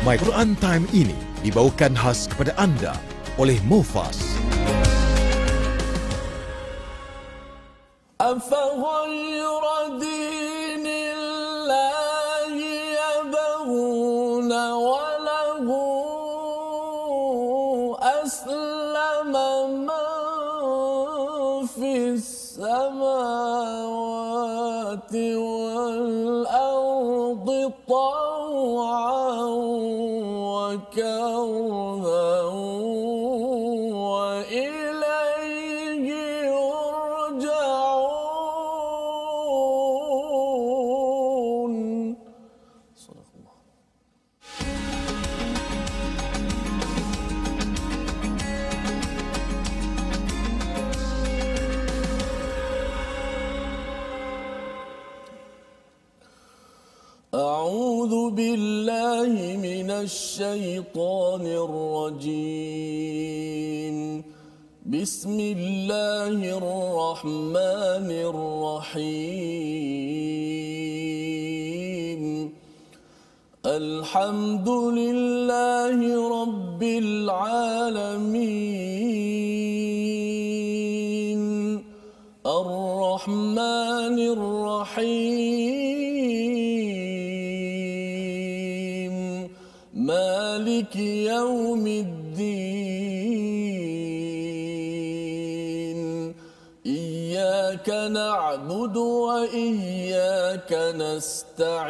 My Quran Time ini dibawakan khas kepada anda oleh Mufas. أفغير دين الله يبغون وله أسلم من في السماوات والأرض طوعا وكرها وإليه يرجعون. صدق الله. أعوذ بالله من الشيطان الرجيم. بسم الله الرحمن الرحيم. الحمد لله رب العالمين. الرحمن الرحيم. مالك يوم الدين. إياك نعبد وإياك نستعين.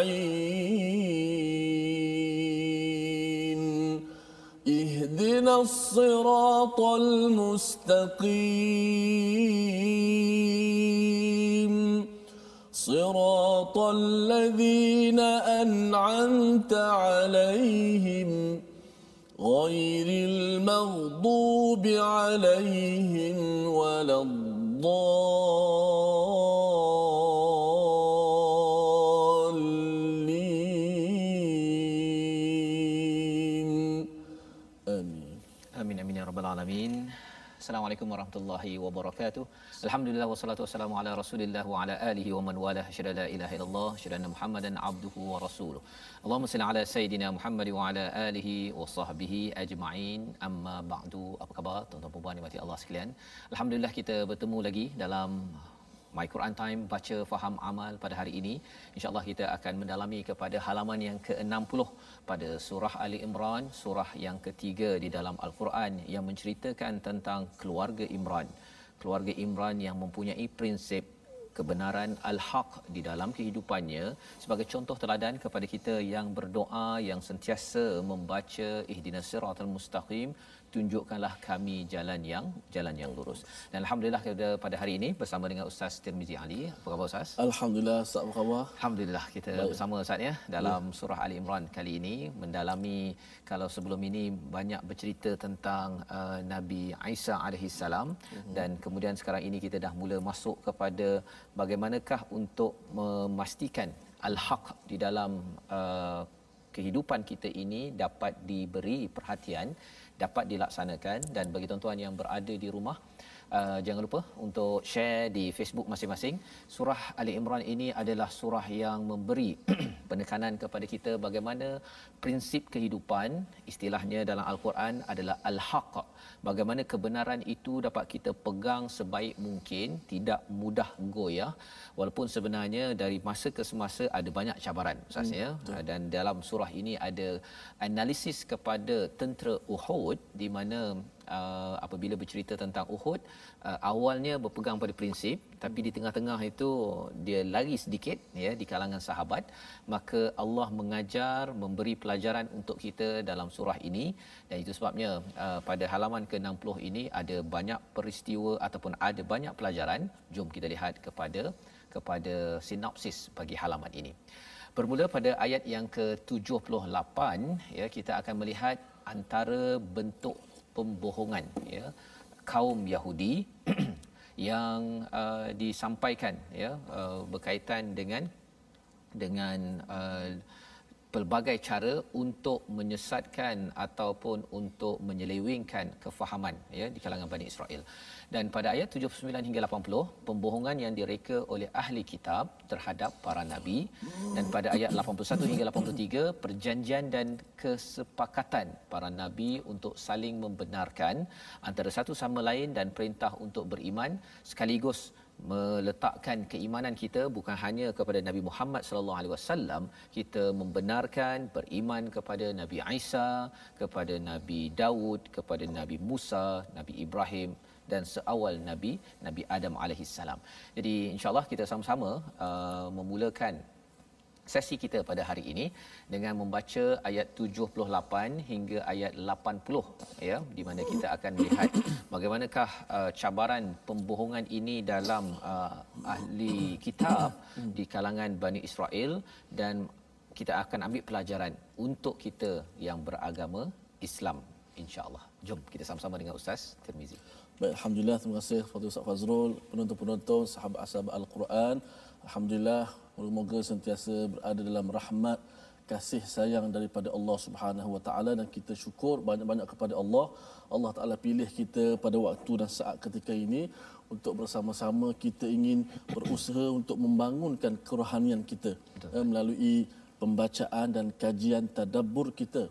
اهدنا الصراط المستقيم. صراط الذين أنعمت عليهم غير المغضوب عليهم ولا الضالين. آمين. Amin amin ya rabbal alamin. Assalamualaikum warahmatullahi wabarakatuh. Alhamdulillah wassalatu wassalamu ala Rasulillah wa ala alihi wa man walah. Asyhadu la ilaha illallah, asyhadu anna Muhammadan abduhu wa rasuluh. Allahumma salli ala sayidina Muhammad wa ala alihi wa sahbihi ajma'in. Amma ba'du. Apa khabar tuan-tuan dan puan dimati Allah sekalian? Alhamdulillah kita bertemu lagi dalam My Quran Time, baca, faham, amal pada hari ini. InsyaAllah kita akan mendalami kepada halaman yang ke-60 pada surah Ali Imran, surah yang ketiga di dalam Al-Quran yang menceritakan tentang keluarga Imran. Keluarga Imran yang mempunyai prinsip kebenaran al-haq di dalam kehidupannya sebagai contoh teladan kepada kita yang berdoa, yang sentiasa membaca ihdinas siratal mustaqim, tunjukkanlah kami jalan yang lurus. Dan alhamdulillah pada hari ini bersama dengan Ustaz Tirmizi Ali. Apa khabar Ustaz? Alhamdulillah, Ustaz, apa khabar? Alhamdulillah kita bersama Ustaz ya dalam surah Ali Imran kali ini mendalami. Kalau sebelum ini banyak bercerita tentang Nabi Isa alaihi salam, dan kemudian sekarang ini kita dah mula masuk kepada bagaimanakah untuk memastikan al-haq di dalam kehidupan kita ini dapat diberi perhatian, dapat dilaksanakan. Dan bagi tuan-tuan yang berada di rumah, jangan lupa untuk share di Facebook masing-masing. Surah Ali Imran ini adalah surah yang memberi penekanan kepada kita bagaimana prinsip kehidupan, istilahnya dalam Al-Quran adalah al-haq. Bagaimana kebenaran itu dapat kita pegang sebaik mungkin, tidak mudah goyah, walaupun sebenarnya dari masa ke semasa ada banyak cabaran Ustaz ya. Dan dalam surah ini ada analisis kepada tentera Uhud, di mana apabila bercerita tentang Uhud, awalnya berpegang pada prinsip, tapi di tengah-tengah itu dia lari sedikit ya di kalangan sahabat. Maka Allah mengajar, memberi pelajaran untuk kita dalam surah ini, dan itu sebabnya pada halaman ke-60 ini ada banyak peristiwa ataupun ada banyak pelajaran. Jom kita lihat kepada sinopsis bagi halaman ini. Bermula pada ayat yang ke-78 ya, kita akan melihat antara bentuk pembohongan ya kaum Yahudi yang disampaikan ya berkaitan dengan pelbagai cara untuk menyesatkan ataupun untuk menyelewengkan kefahaman ya di kalangan Bani Israel. Dan pada ayat 79 hingga 80 pembohongan yang direka oleh ahli kitab terhadap para nabi, dan pada ayat 81 hingga 83 perjanjian dan kesepakatan para nabi untuk saling membenarkan antara satu sama lain dan perintah untuk beriman, sekaligus meletakkan keimanan kita bukan hanya kepada Nabi Muhammad sallallahu alaihi wasallam, kita membenarkan beriman kepada Nabi Isa, kepada Nabi Daud, kepada Nabi Musa, Nabi Ibrahim dan seawal Nabi Adam alaihissalam. Jadi insya-Allah kita sama-sama memulakan sesi kita pada hari ini dengan membaca ayat 78 hingga ayat 80 ya, di mana kita akan melihat bagaimanakah cabaran pembohongan ini dalam ahli kitab di kalangan Bani Israel, dan kita akan ambil pelajaran untuk kita yang beragama Islam insya-Allah. Jom kita sama-sama dengan Ustaz Tirmizi. Baik, alhamdulillah, terima kasih kepada Ustaz Fazrul, penonton-penonton, sahabat-sahabat Al-Quran. Alhamdulillah, moga-moga sentiasa berada dalam rahmat kasih sayang daripada Allah Subhanahu Wa Taala, dan kita syukur banyak-banyak kepada Allah. Allah Taala pilih kita pada waktu dan saat ketika ini untuk bersama-sama kita ingin berusaha untuk membangunkan kerohanian kita melalui pembacaan dan kajian tadabbur kita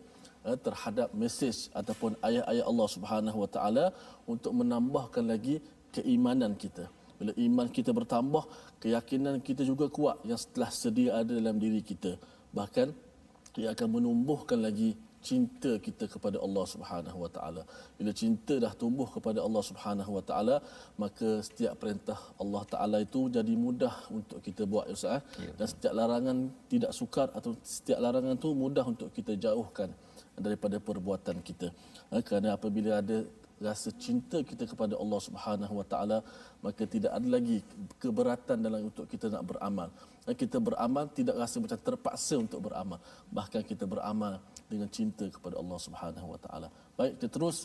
terhadap mesej ataupun ayat-ayat Allah Subhanahu Wa Taala untuk menambahkan lagi keimanan kita. Bila iman kita bertambah, keyakinan kita juga kuat yang telah sedia ada dalam diri kita. Bahkan ia akan menumbuhkan lagi cinta kita kepada Allah Subhanahu Wa Taala. Bila cinta dah tumbuh kepada Allah Subhanahu Wa Taala, maka setiap perintah Allah Taala itu jadi mudah untuk kita buat, Ustaz. Dan setiap larangan tidak sukar atau setiap larangan tu mudah untuk kita jauhkan daripada perbuatan kita. Kerana apabila ada rasa cinta kita kepada Allah Subhanahu Wa Taala, maka tidak ada lagi keberatan dalam untuk kita nak beramal. Kita beramal tidak rasa macam terpaksa untuk beramal, bahkan kita beramal dengan cinta kepada Allah Subhanahu Wa Taala. Baik, kita terus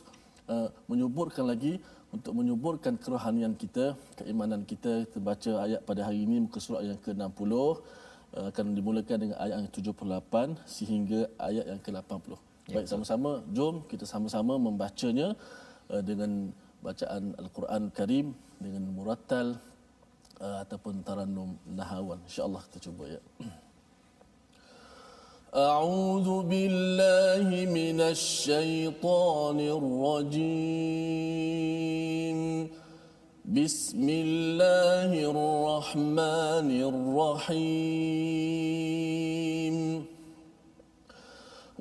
menyuburkan lagi untuk menyuburkan kerohanian kita, keimanan kita. Kita baca ayat pada hari ini muka surat yang ke-60, akan dimulakan dengan ayat yang 78 sehingga ayat yang ke-80. Baik, sama-sama jom kita sama-sama membacanya dengan bacaan Al-Quran Karim dengan murattal ataupun tarannum nahawan. Insya-Allah kita cuba ya. A'udzu billahi minasy syaithanir rajim. Bismillahirrahmanirrahim.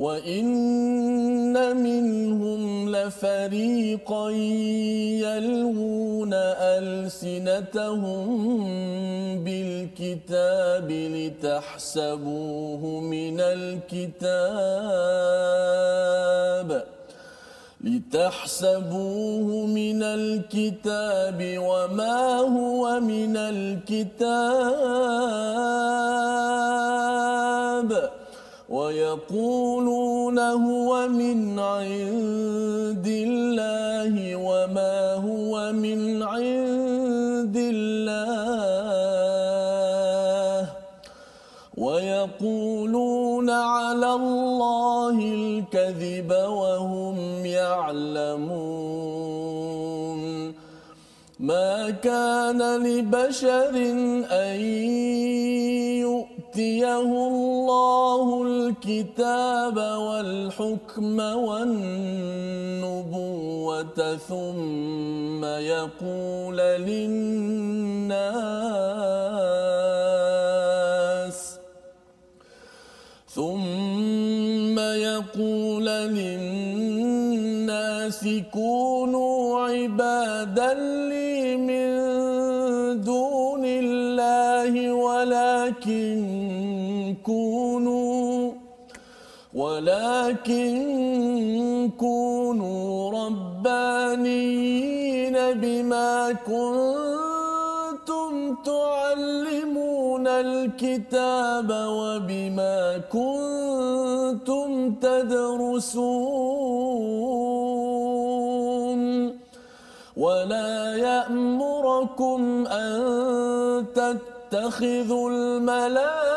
وَإِنَّ مِنْهُمْ لَفَرِيقًا يَلْوُونَ أَلْسِنَتَهُم بِالْكِتَابِ لِتَحْسَبُوهُ مِنَ الْكِتَابِ وَمَا هُوَ مِنَ الْكِتَابِ وَيَقُولُونَ هُوَ مِنْ عِنْدِ اللَّهِ وَمَا هُوَ مِنْ عِنْدِ اللَّهِ وَيَقُولُونَ عَلَى اللَّهِ الْكَذِبَ وَهُمْ يَعْلَمُونَ مَا كَانَ لِبَشَرٍ أَنْ يُؤْتِيَهُ اللَّهُ الْكِتَابَ وَالْحُكْمَ وَالنُّبُوَّةَ ثُمَّ يقول للناس كونوا عبادا لي من دون الله ولكن كونوا ربانيين بما كنتم تعلمون الكتاب وبما كنتم تدرسون ولا يأمركم أن تتخذوا الملائكة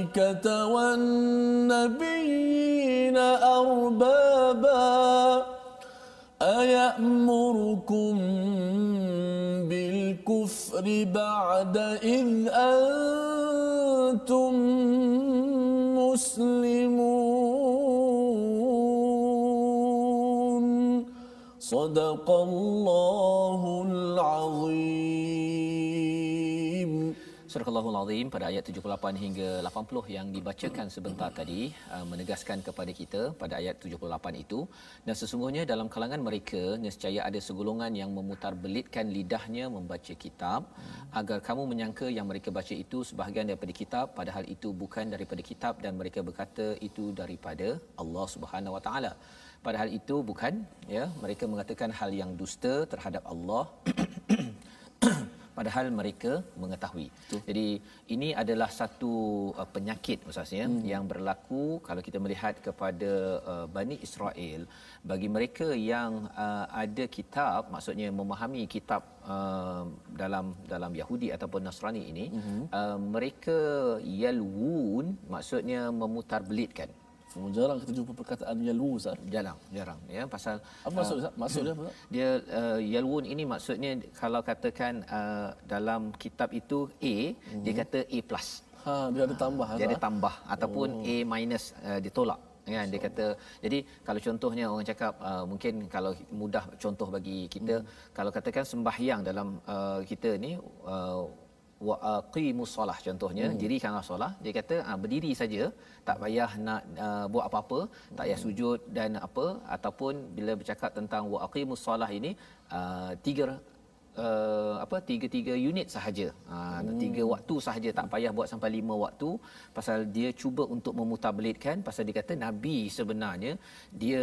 الملائكة والنبيين أربابا أيأمركم بالكفر بعد إذ أنتم مسلمون صدق الله العظيم. Surah Al-Allahul Azim pada ayat 78 hingga 80 yang dibacakan sebentar tadi menegaskan kepada kita pada ayat 78 itu, dan sesungguhnya dalam kalangan mereka nescaya ada segolongan yang memutarbelitkan lidahnya membaca kitab agar kamu menyangka yang mereka baca itu sebahagian daripada kitab, padahal itu bukan daripada kitab, dan mereka berkata itu daripada Allah Subhanahu Wa Taala. Padahal itu bukan, ya, mereka mengatakan hal yang dusta terhadap Allah padahal mereka mengetahui. Betul. Jadi ini adalah satu penyakit Ustaz ya, yang berlaku kalau kita melihat kepada Bani Israel. Bagi mereka yang ada kitab, maksudnya memahami kitab dalam Yahudi ataupun Nasrani ini, mereka yalwun, maksudnya memutarbelitkan. Jarang kita jumpa perkataan yalwu, Ustaz. Jarang ya, pasal apa maksud Ustaz? Maksud dia apa? Dia yalwun ini maksudnya kalau katakan dalam kitab itu A, dia kata A+. Dia ada tambah. Dia ada tambah ataupun A minus, ditolak. Kan dia kata, jadi kalau contohnya orang cakap mungkin kalau mudah contoh bagi kita, kalau katakan sembahyang dalam kita ni wa aqimus solah contohnya, dirikanlah solah, dia kata berdiri saja, tak payah nak buat apa-apa, tak payah sujud dan apa, ataupun bila bercakap tentang wa aqimus solah ini tiga unit sahaja, 3 waktu sahaja, tak payah buat sampai 5 waktu, pasal dia cuba untuk memutarbelitkan, pasal dia kata Nabi sebenarnya dia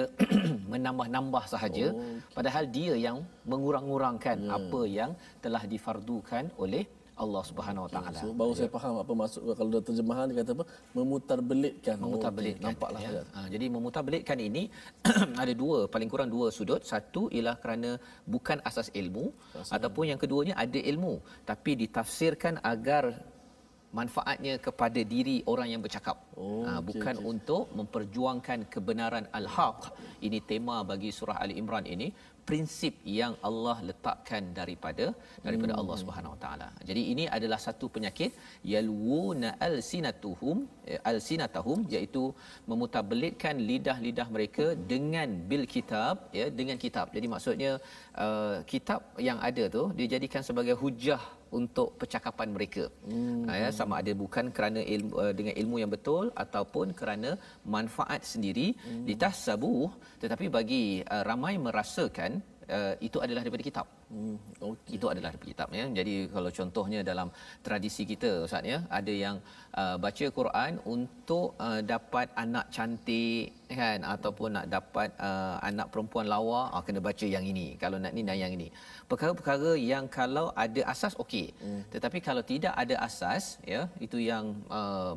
menambah-nambah sahaja, padahal dia yang mengurang-urangkan apa yang telah difardukan oleh Allah Subhanahu Wa Taala. So, baru saya faham apa maksud kalau dalam terjemahan dia kata apa? Memutarbelitkan. Nampaklah ya. Jadi memutarbelitkan ini ada paling kurang dua sudut. Satu ialah kerana bukan asas ilmu, ataupun yang keduanya ada ilmu tapi ditafsirkan agar manfaatnya kepada diri orang yang bercakap. Bukan untuk memperjuangkan kebenaran al-haq. Ini tema bagi surah Ali Imran ini, prinsip yang Allah letakkan daripada Allah Subhanahu Wa Taala. Jadi ini adalah satu penyakit, yalwuna alsinatahum, iaitu memutarbelitkan lidah-lidah mereka dengan bil kitab, ya, dengan kitab. Jadi maksudnya kitab yang ada tu dijadikan sebagai hujah untuk percakapan mereka. Ya, sama ada bukan kerana ilmu, dengan ilmu yang betul, ataupun kerana manfaat sendiri, ditahsabuh, tetapi bagi ramai merasakan itu adalah daripada kitab. Itu adalah daripada kitab ya. Jadi kalau contohnya dalam tradisi kita Ustaz ya, ada yang baca Quran untuk dapat anak cantik kan, ataupun nak dapat anak perempuan lawa, kena baca yang ini, kalau nak ni dan yang ini. Perkara-perkara yang kalau ada asas okey, tetapi kalau tidak ada asas ya, itu yang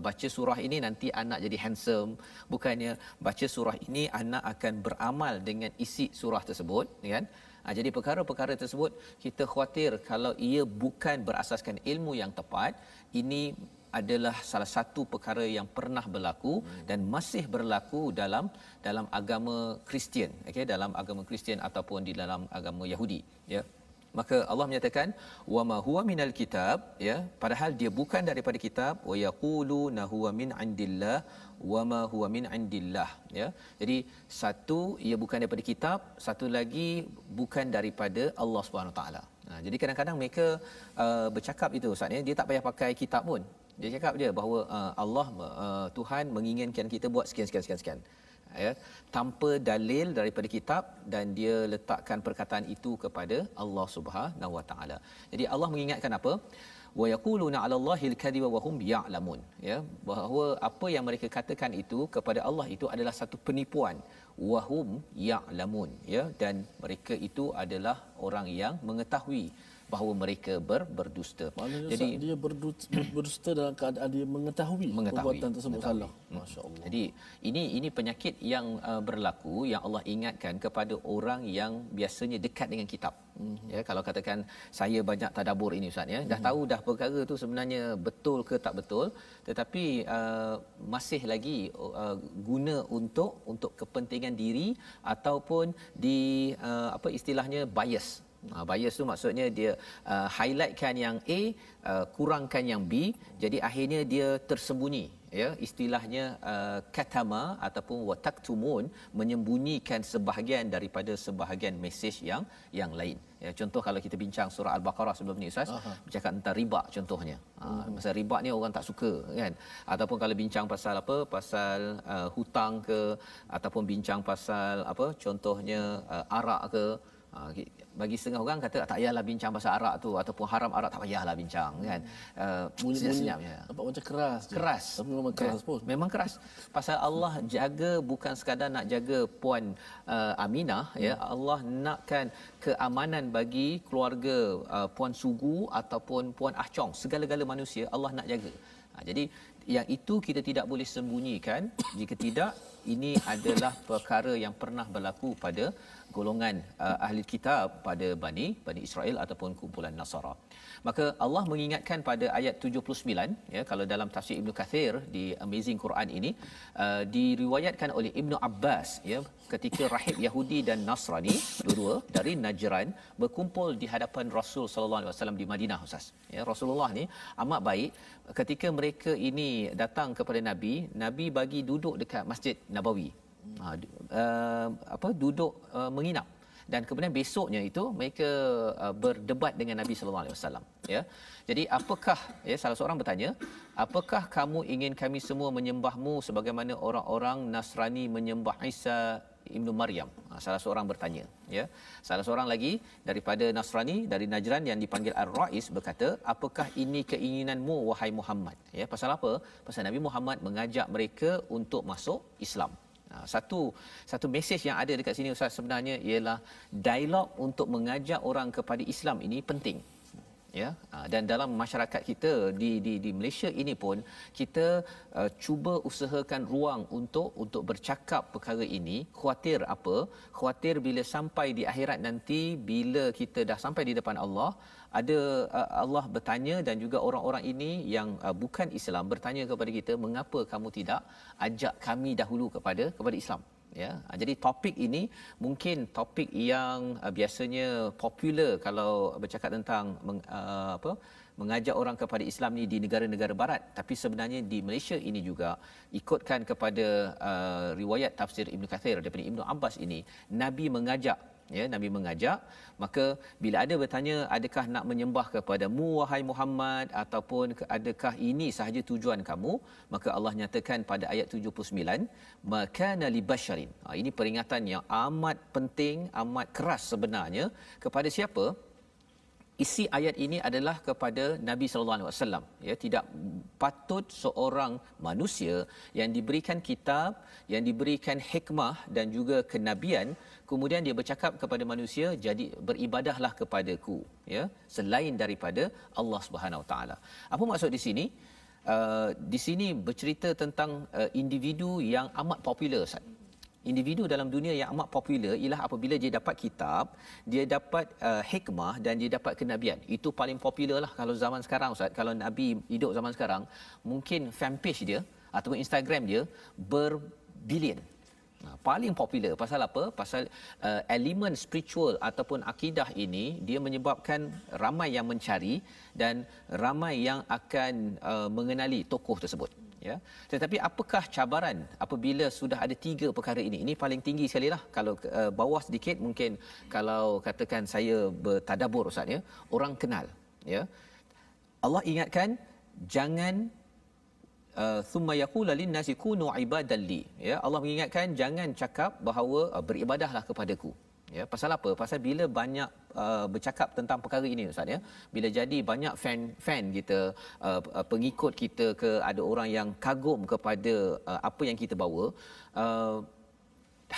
baca surah ini nanti anak jadi handsome, bukannya baca surah ini anak akan beramal dengan isi surah tersebut kan. Jadi perkara-perkara tersebut kita khawatir kalau ia bukan berasaskan ilmu yang tepat, ini adalah salah satu perkara yang pernah berlaku dan masih berlaku dalam agama Kristian, okey, dalam agama Kristian ataupun di dalam agama Yahudi ya. Maka Allah menyatakan wama huwa minal kitab ya, padahal dia bukan daripada kitab, wa yaquluna huwa min indillah wama huwa min indillah ya. Jadi satu ia bukan daripada kitab, satu lagi bukan daripada Allah Subhanahu Wa Taala. Jadi kadang-kadang mereka bercakap itu Ustaz ya, dia tak payah pakai kitab pun. Dia cakap je bahawa Allah Tuhan menginginkan kita buat sekian ya, tanpa dalil daripada kitab, dan dia letakkan perkataan itu kepada Allah Subhanahu Wa Taala. Jadi Allah mengingatkan apa? Wa yaquluna 'ala Allahil kadhiba wa hum ya'lamun ya, bahawa apa yang mereka katakan itu kepada Allah itu adalah satu penipuan, wa hum ya'lamun ya, dan mereka itu adalah orang yang mengetahui bahawa mereka berdusta. Maknanya Jadi dia berdusta dalam keadaan dia mengetahui perbuatan tersebut salah. Masya-Allah. Jadi ini penyakit yang berlaku yang Allah ingatkan kepada orang yang biasanya dekat dengan kitab. Ya, kalau katakan saya banyak tadabbur ini ustaz ya, dah tahu dah perkara tu sebenarnya betul ke tak betul, tetapi masih lagi guna untuk kepentingan diri ataupun di apa istilahnya bias. Bias tu maksudnya dia highlightkan yang A, kurangkan yang B, jadi akhirnya dia tersembunyi, ya, istilahnya katama ataupun wataktumun, menyembunyikan sebahagian daripada sebahagian mesej yang lain. Ya, contoh kalau kita bincang surah Al-Baqarah sebelum ni ustaz, bercakap tentang riba contohnya. Pasal riba ni orang tak suka kan. Ataupun kalau bincang pasal apa, pasal hutang ke, ataupun bincang pasal apa contohnya arak ke, bagi setengah orang kata tak payahlah bincang pasal arak tu, ataupun haram arak tak payahlah bincang kan. Senyap-senyapnya nampak macam keras. Tapi memang keras pun. Memang keras. Pasal Allah jaga bukan sekadar nak jaga puan Aminah ya, Allah nakkan keamanan bagi keluarga puan Sugu ataupun puan Ah Chong, segala-gala manusia Allah nak jaga. Jadi yang itu kita tidak boleh sembunyikan. Jika tidak, ini adalah perkara yang pernah berlaku pada golongan ahli kitab, pada Bani Israel ataupun kumpulan Nasara. Maka Allah mengingatkan pada ayat 79 ya, kalau dalam tafsir Ibnu Kathir di Amazing Quran ini diriwayatkan oleh Ibnu Abbas ya, ketika rahib Yahudi dan Nasrani dua-dua dari Najran berkumpul di hadapan Rasul sallallahu alaihi wasallam di Madinah ustaz. Ya, Rasulullah ni amat baik. Ketika mereka ini datang kepada Nabi bagi duduk dekat Masjid Nabawi. Duduk menginap, dan kemudian besoknya itu mereka berdebat dengan Nabi sallallahu alaihi wasallam ya. Jadi apakah ya, salah seorang bertanya, apakah kamu ingin kami semua menyembahmu sebagaimana orang-orang Nasrani menyembah Isa Ibnu Maryam? Salah seorang bertanya ya. Salah seorang lagi daripada Nasrani dari Najran yang dipanggil Ar-Rais berkata, apakah ini keinginanmu wahai Muhammad? Ya, pasal apa? Pasal Nabi Muhammad mengajak mereka untuk masuk Islam. Satu mesej yang ada dekat sini ustaz sebenarnya ialah dialog untuk mengajak orang kepada Islam ini penting. Ya, dan dalam masyarakat kita di Malaysia ini pun kita cuba usahakan ruang untuk bercakap perkara ini. Khuatir apa? Khuatir bila sampai di akhirat nanti, bila kita dah sampai di depan Allah, ada Allah bertanya, dan juga orang-orang ini yang bukan Islam bertanya kepada kita, mengapa kamu tidak ajak kami dahulu kepada Islam? Ya, jadi topik ini mungkin topik yang biasanya popular kalau bercakap tentang mengajak orang kepada Islam ni di negara-negara barat, tapi sebenarnya di Malaysia ini juga ikutkan kepada riwayat tafsir Ibnu Kathir daripada Ibnu Abbas ini, Nabi mengajak. Ya, Nabi mengajak. Maka bila ada bertanya, adakah nak menyembah kepadamu wahai Muhammad, ataupun adakah ini sahaja tujuan kamu, maka Allah nyatakan pada ayat 79, makana libasharin. Ini peringatan yang amat penting, amat keras sebenarnya. Kepada siapa? Isi ayat ini adalah kepada Nabi sallallahu alaihi wasallam. Ya, tidak patut seorang manusia yang diberikan kitab, yang diberikan hikmah dan juga kenabian, kemudian dia bercakap kepada manusia, jadi beribadahlah kepadaku ya, selain daripada Allah Subhanahu Wa Taala. Apa maksud di sini? Di sini bercerita tentang individu yang amat popular Ustaz. Individu dalam dunia yang amat popular ialah apabila dia dapat kitab, dia dapat hikmah dan dia dapat kenabian. Itu paling popular lah kalau zaman sekarang Ustaz. Kalau Nabi hidup zaman sekarang, mungkin fanpage dia ataupun Instagram dia berbilion. Paling popular. Pasal apa? Pasal elemen spiritual ataupun akidah ini dia menyebabkan ramai yang mencari dan ramai yang akan mengenali tokoh tersebut. Ya. Tetapi apakah cabaran apabila sudah ada 3 perkara ini? Ini paling tinggi sekali lah. Kalau bawah sedikit, mungkin kalau katakan saya bertadabbur Ustaz ya, orang kenal ya. Allah ingatkan jangan thumma yaqulu lin-nasi kunu ibadan li. Ya, Allah mengingatkan jangan cakap bahawa beribadahlah kepadaku. Ya, pasal apa? Pasal bila banyak bercakap tentang perkara ini Ustaz ya, bila jadi banyak fan kita, pengikut kita ke, ada orang yang kagum kepada apa yang kita bawa,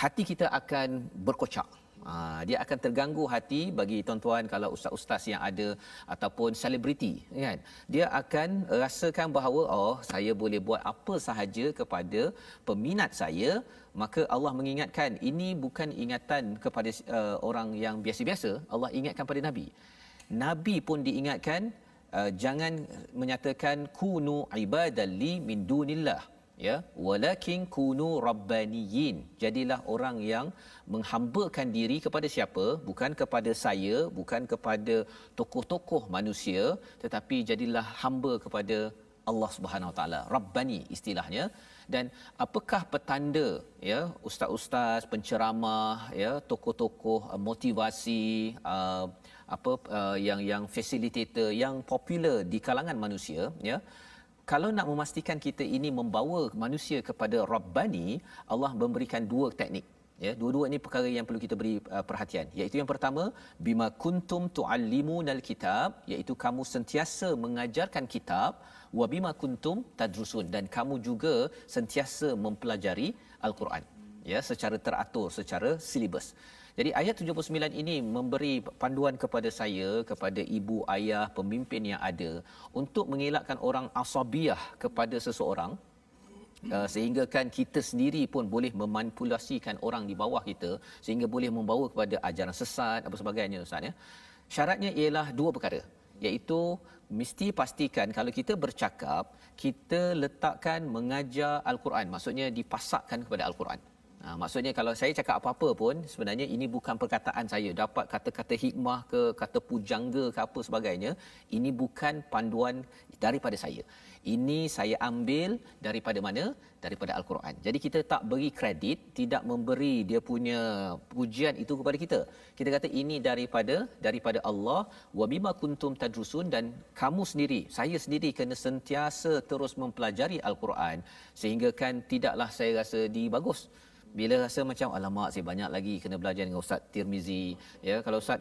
hati kita akan berkocak Dia akan terganggu hati bagi tuan-tuan kalau ustaz-ustaz yang ada ataupun selebriti kan. Dia akan rasakan bahawa saya boleh buat apa sahaja kepada peminat saya, maka Allah mengingatkan ini bukan ingatan kepada orang yang biasa-biasa, Allah ingatkan pada Nabi. Nabi pun diingatkan jangan menyatakan kunu ibadalli min dunillah, ya, walakin kunu rabbaniyin, jadilah orang yang menghambakan diri kepada siapa? Bukan kepada saya, bukan kepada tokoh-tokoh manusia, tetapi jadilah hamba kepada Allah Subhanahu Wa Taala. Rabbani istilahnya. Dan apakah petanda, ya, ustaz-ustaz, penceramah, ya, tokoh-tokoh motivasi, yang facilitator yang popular di kalangan manusia, ya, kalau nak memastikan kita ini membawa manusia kepada Rabbani, Allah memberikan dua teknik. Ya, dua-dua ini perkara yang perlu kita beri perhatian. Iaitu yang pertama, bima kuntum tuallimunal kitab, iaitu kamu sentiasa mengajarkan kitab, wa bima kuntum tadrusun, dan kamu juga sentiasa mempelajari Al-Quran, ya, secara teratur, secara silibus. Jadi ayat 79 ini memberi panduan kepada saya, kepada ibu, ayah, pemimpin yang ada untuk mengelakkan orang asabiah kepada seseorang, sehingga kan kita sendiri pun boleh memanipulasikan orang di bawah kita sehingga boleh membawa kepada ajaran sesat apa sebagainya, Ustaz, ya. Syaratnya ialah dua perkara, iaitu mesti pastikan kalau kita bercakap, kita letakkan mengajar Al-Quran, maksudnya dipasakkan kepada Al-Quran. Maksudnya kalau saya cakap apa-apa pun sebenarnya ini bukan perkataan saya, dapat kata-kata hikmah ke kata pujangga ke apa sebagainya, ini bukan panduan daripada saya. Ini saya ambil daripada mana? Daripada Al-Quran. Jadi kita tak beri kredit, tidak memberi dia punya pujian itu kepada kita. Kita kata ini daripada Allah, wa bima kuntum tadrusun, dan kamu sendiri, saya sendiri kena sentiasa terus mempelajari Al-Quran, sehingga kan tidaklah saya rasa dibagus bila rasa macam alamak saya banyak lagi kena belajar dengan Ustaz Tirmizi, ya. Kalau Ustaz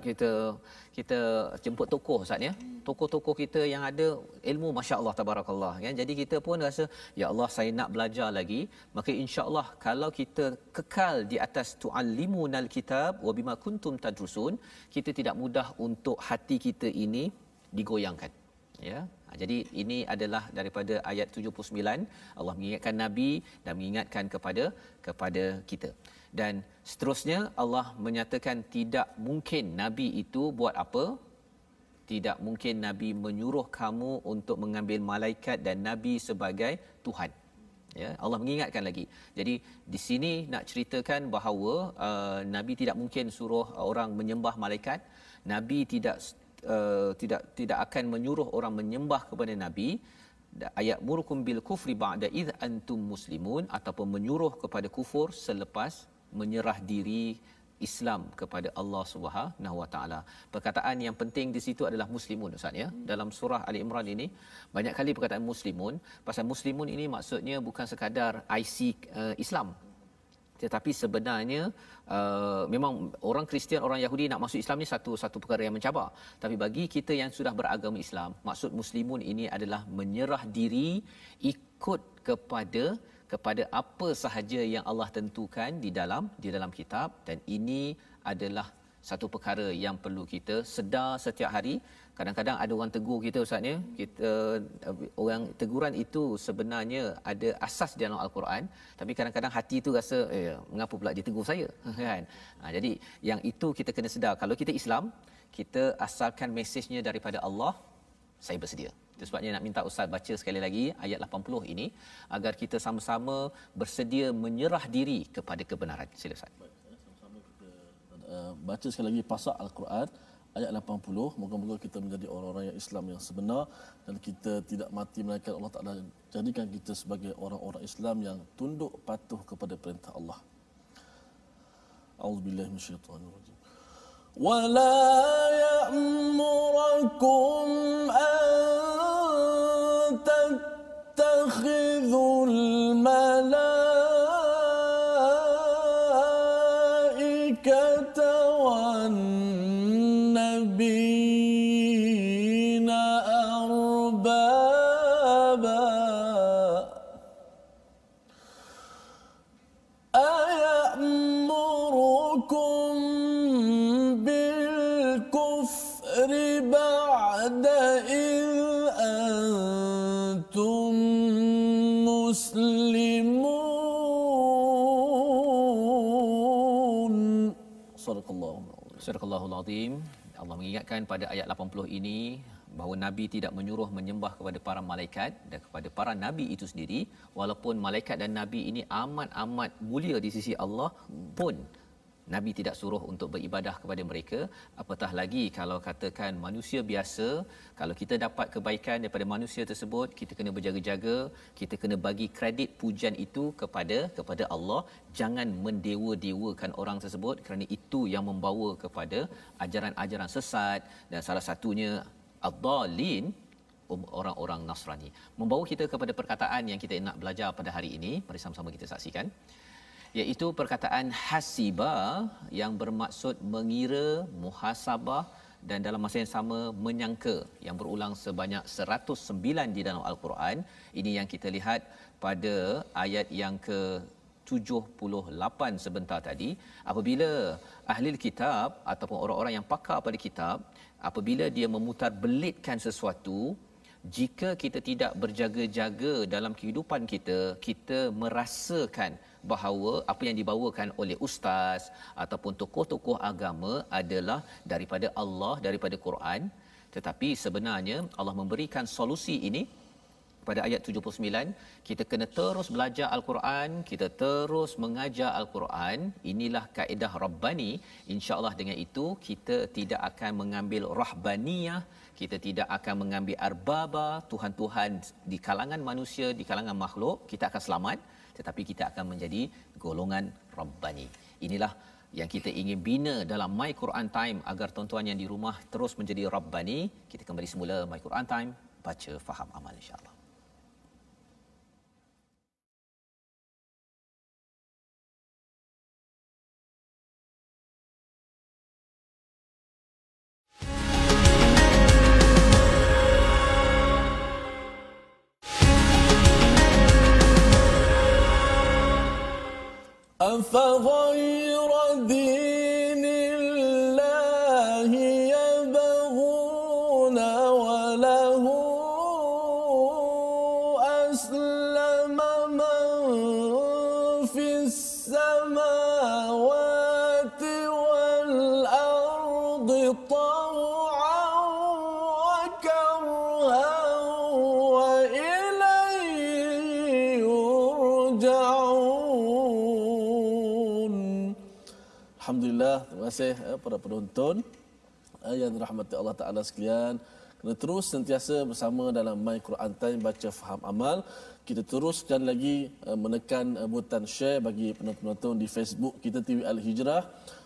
kita jemput tokoh, Ustaz, ya, tokoh-tokoh kita yang ada ilmu masya-Allah tabarakallah, kan. Jadi kita pun rasa ya Allah saya nak belajar lagi, maka insya-Allah kalau kita kekal di atas tuallimunal kitab wa bima kuntum tadrusun, kita tidak mudah untuk hati kita ini digoyangkan, ya. Jadi ini adalah daripada ayat 79, Allah mengingatkan Nabi dan mengingatkan kepada kita. Dan seterusnya Allah menyatakan tidak mungkin Nabi itu buat apa? Tidak mungkin Nabi menyuruh kamu untuk mengambil malaikat dan Nabi sebagai Tuhan. Ya, Allah mengingatkan lagi. Jadi di sini nak ceritakan bahawa Nabi tidak mungkin suruh orang menyembah malaikat. Nabi tidak akan menyuruh orang menyembah kepada Nabi. Ayat murukum bil kufri ba'da id antum muslimun, ataupun menyuruh kepada kufur selepas menyerah diri Islam kepada Allah Subhanahu Wa Taala. Perkataan yang penting di situ adalah muslimun, Ustaz, ya. Dalam surah Ali Imran ini banyak kali perkataan muslimun. Pasal muslimun ini maksudnya bukan sekadar IC Islam, tetapi sebenarnya memang orang Kristian, orang Yahudi nak masuk Islam ni satu perkara yang mencabar. Tapi bagi kita yang sudah beragama Islam, maksud muslimun ini adalah menyerah diri, ikut kepada apa sahaja yang Allah tentukan di dalam kitab. Dan ini adalah satu perkara yang perlu kita sedar setiap hari. Kadang-kadang ada orang tegur kita, Ustaz, ya. Orang teguran itu sebenarnya ada asas di dalam Al-Quran, tapi kadang-kadang hati tu rasa mengapa pula dia tegur saya, kan. Jadi yang itu kita kena sedar, kalau kita Islam, kita asalkan mesejnya daripada Allah, saya bersedia. Itu sebabnya nak minta Ustaz baca sekali lagi ayat 80 ini agar kita sama-sama bersedia menyerah diri kepada kebenaran. Sila, Ustaz. Sama-sama kita baca sekali lagi pasak Al-Quran ayat 80. Moga-moga kita menjadi orang-orang yang Islam yang sebenar dan kita tidak mati melainkan Allah Taala jadikan kita sebagai orang-orang Islam yang tunduk patuh kepada perintah Allah. A'udzubillahi minasyaitanir rajim. ولا يأمركم أن تتخذوا الملائكة والنبيين أربابا أيأمركم muslimun. Sadaqallahul Azim. Allah mengingatkan pada ayat 80 ini bahawa Nabi tidak menyuruh menyembah kepada para malaikat dan kepada para Nabi itu sendiri, walaupun malaikat dan Nabi ini amat-amat mulia di sisi Allah pun Nabi tidak suruh untuk beribadah kepada mereka. Apatah lagi kalau katakan manusia biasa, kalau kita dapat kebaikan daripada manusia tersebut, kita kena berjaga-jaga, kita kena bagi kredit pujian itu kepada Allah. Jangan mendewa-dewakan orang tersebut kerana itu yang membawa kepada ajaran-ajaran sesat, dan salah satunya ad-dallin, orang-orang Nasrani. Membawa kita kepada perkataan yang kita nak belajar pada hari ini. Mari sama-sama kita saksikan, iaitu perkataan hasiba yang bermaksud mengira, muhasabah, dan dalam masa yang sama menyangka, yang berulang sebanyak 109 di dalam Al-Quran. Ini yang kita lihat pada ayat yang ke-78 sebentar tadi. Apabila ahli kitab ataupun orang-orang yang pakar pada kitab, apabila dia memutar belitkan sesuatu, jika kita tidak berjaga-jaga dalam kehidupan kita, kita merasakan bahawa apa yang dibawakan oleh ustaz ataupun tokoh-tokoh agama adalah daripada Allah, daripada Quran. Tetapi sebenarnya Allah memberikan solusi ini pada ayat 79. Kita kena terus belajar Al-Quran, kita terus mengajar Al-Quran. Inilah kaedah Rabbani. InsyaAllah dengan itu kita tidak akan mengambil rahbaniyah, kita tidak akan mengambil arbaba, Tuhan-Tuhan di kalangan manusia, di kalangan makhluk. Kita akan selamat, tetapi kita akan menjadi golongan Rabbani. Inilah yang kita ingin bina dalam My Quran Time, agar tuan-tuan yang di rumah terus menjadi Rabbani. Kita kembali semula My Quran Time, baca, faham, amal, insya-Allah. أفغير دين الله يبغون وله أسلم من في السماوات والأرض طوعا وكرها وإليه يرجعون. Alhamdulillah, terima kasih para penonton yang dirahmati Allah Ta'ala sekalian. Kena terus sentiasa bersama dalam My Quran Time, baca, faham, amal. Kita teruskan lagi menekan butang share bagi penonton-penonton di Facebook kita TV Al-Hijrah.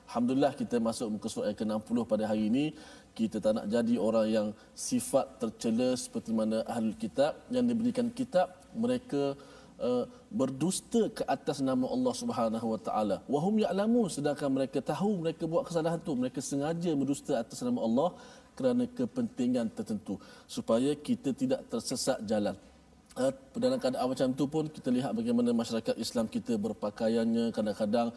Alhamdulillah, kita masuk muka surat yang ke-60 pada hari ini. Kita tak nak jadi orang yang sifat tercela seperti mana ahli kitab yang diberikan kitab, mereka berdusta ke atas nama Allah Subhanahu Wa Taala. Wahum ya'lamun, sedangkan mereka tahu mereka buat kesalahan tu, mereka sengaja berdusta atas nama Allah kerana kepentingan tertentu supaya kita tidak tersesat jalan. Dalam keadaan macam tu pun kita lihat bagaimana masyarakat Islam kita berpakaiannya, kadang-kadang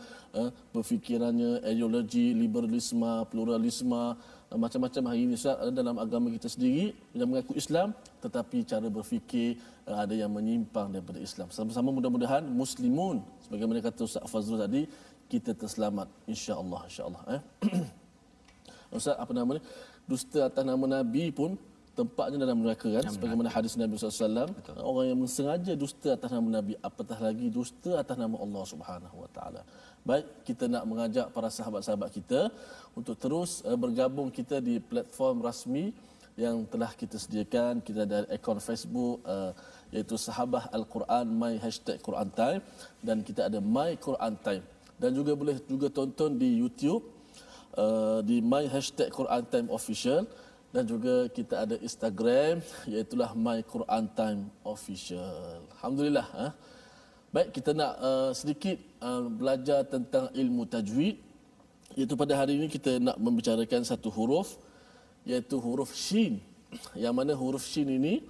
berfikirannya, ideologi liberalisme, pluralisme, macam-macam hari ini dalam agama kita sendiri yang mengaku Islam tetapi cara berfikir ada yang menyimpang daripada Islam. Sama-sama mudah-mudahan muslimun, sebagaimana kata Ustaz Fazrul tadi, kita terselamat insya-Allah, insya-Allah. Ustaz, apa nama ni? Dusta atas nama Nabi pun tempatnya dalam neraka kan, sebagaimana hadis Nabi SAW. Orang yang sengaja dusta atas nama Nabi, apatah lagi dusta atas nama Allah Subhanahu Wa Taala. Baik, kita nak mengajak para sahabat-sahabat kita untuk terus bergabung kita di platform rasmi yang telah kita sediakan. Kita ada akaun Facebook iaitu Sahabah Al-Quran My #Quran Time, dan kita ada My Quran Time, dan juga boleh juga tonton di YouTube di My #Quran Time Official, dan juga kita ada Instagram iaitu My Quran Time Official. Alhamdulillah. Baik, kita nak sedikit belajar tentang ilmu tajwid, iaitu pada hari ini kita nak membicarakan satu huruf, iaitu huruf Shin, yang mana huruf Shin ini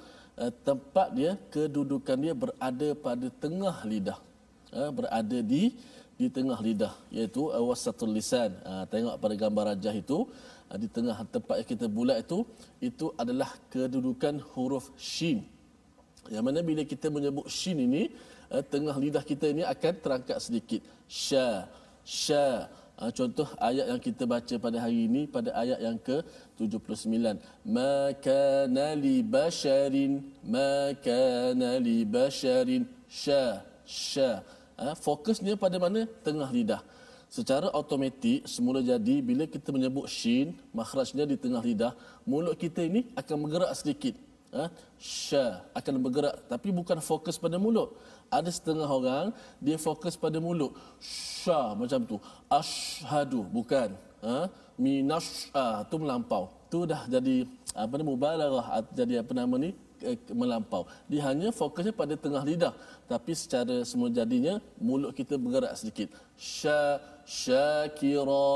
tempat dia, kedudukan dia berada pada tengah lidah, berada di tengah lidah, iaitu wasatul lisan. Tengok pada gambar rajah itu, di tengah tempat yang kita bulat itu adalah kedudukan huruf Shin. Yang mana bila kita menyebut Shin ini tengah lidah kita ini akan terangkat sedikit. Sya, sya. Contoh ayat yang kita baca pada hari ini pada ayat yang ke-79. Ma kana li basharin, ma kana li basharin. Sya, sya. Fokusnya pada mana? Tengah lidah. Secara automatik semula jadi bila kita menyebut shin, makhrajnya di tengah lidah, mulut kita ini akan bergerak sedikit. Sya akan bergerak tapi bukan fokus pada mulut. Ada setengah orang dia fokus pada mulut. Sya macam tu. Ashhadu bukan. Minasya tu melampau. Tu dah jadi mubalaghah, jadi ni melampau. Dia hanya fokusnya pada tengah lidah tapi secara semula jadinya mulut kita bergerak sedikit. Sya, syakira,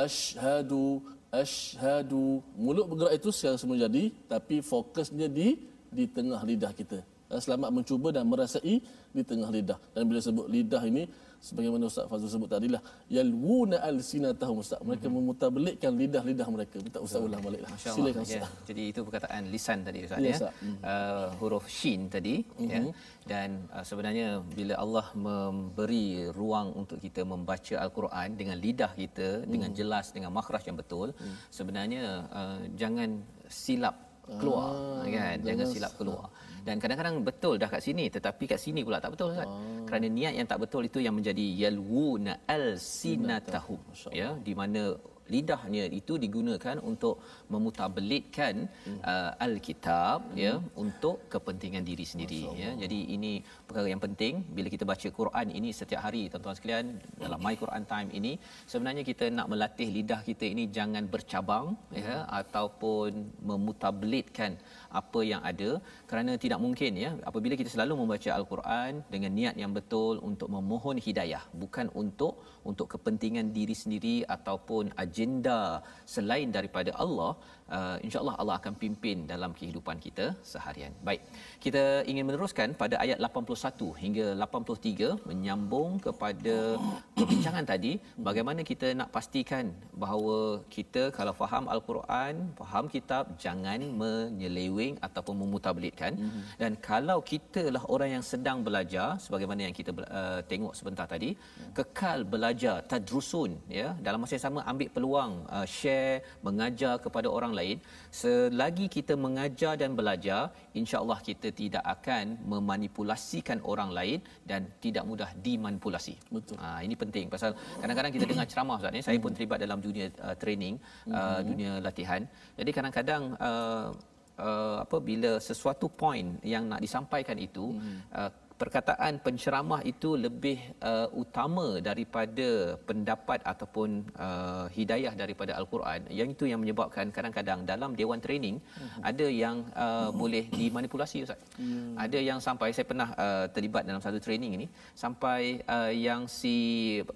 ashhadu, ashhadu. Mulut bergerak itu secara semula jadi tapi fokusnya di tengah lidah kita. Selamat mencuba dan merasai di tengah lidah. Dan bila sebut lidah ini sebagaimana Ustaz Fazrul sebut tadilah, yalwuna alsinatahum, Ustaz, mereka memutablikkan lidah-lidah mereka. Minta Ustaz ulang baliklah. Silakan Ustaz. Ya. Jadi itu perkataan lisan tadi Ustaz ya. Huruf shin tadi ya. Dan sebenarnya bila Allah memberi ruang untuk kita membaca al-Quran dengan lidah kita dengan jelas, dengan makhraj yang betul, sebenarnya jangan silap keluar kan, jangan silap keluar. Dan kadang-kadang betul dah kat sini tetapi kat sini pula tak betul Ustaz. Kerana niat yang tak betul itu yang menjadi yalwuna alsinatahum, ya, di mana lidahnya itu digunakan untuk memutabelitkan al-kitab, ya, untuk kepentingan diri sendiri, ya. Jadi ini perkara yang penting bila kita baca Quran ini setiap hari tuan-tuan sekalian dalam My Quran Time ini. Sebenarnya kita nak melatih lidah kita ini jangan bercabang, ya, ataupun memutabelitkan apa yang ada, kerana tidak mungkin, ya, apabila kita selalu membaca al-Quran dengan niat yang betul untuk memohon hidayah, bukan untuk kepentingan diri sendiri ataupun agenda selain daripada Allah, insya-Allah Allah akan pimpin dalam kehidupan kita seharian. Baik, kita ingin meneruskan pada ayat 81 hingga 83 menyambung kepada perbincangan tadi, bagaimana kita nak pastikan bahawa kita kalau faham al-Quran, faham kitab, jangan menyeleweng ataupun memutabelitkan. Dan kalau kita lah orang yang sedang belajar sebagaimana yang kita tengok sebentar tadi, kekal belajar, tadrusun, ya, dalam masa yang sama ambil peluang share, mengajar kepada orang lain. Selagi kita mengajar dan belajar, insya-Allah kita tidak akan memanipulasikan orang lain dan tidak mudah dimanipulasi. Betul. Ini penting pasal kadang-kadang kita dengar ceramah Ustaz ni, saya pun terlibat dalam dunia training, dunia latihan. Jadi kadang-kadang bila sesuatu point yang nak disampaikan itu, perkataan penceramah itu lebih utama daripada pendapat ataupun hidayah daripada al-Quran. Yang itu yang menyebabkan kadang-kadang dalam dewan training ada yang boleh dimanipulasi Ustaz. Ada yang sampai saya pernah terlibat dalam satu training ini sampai yang si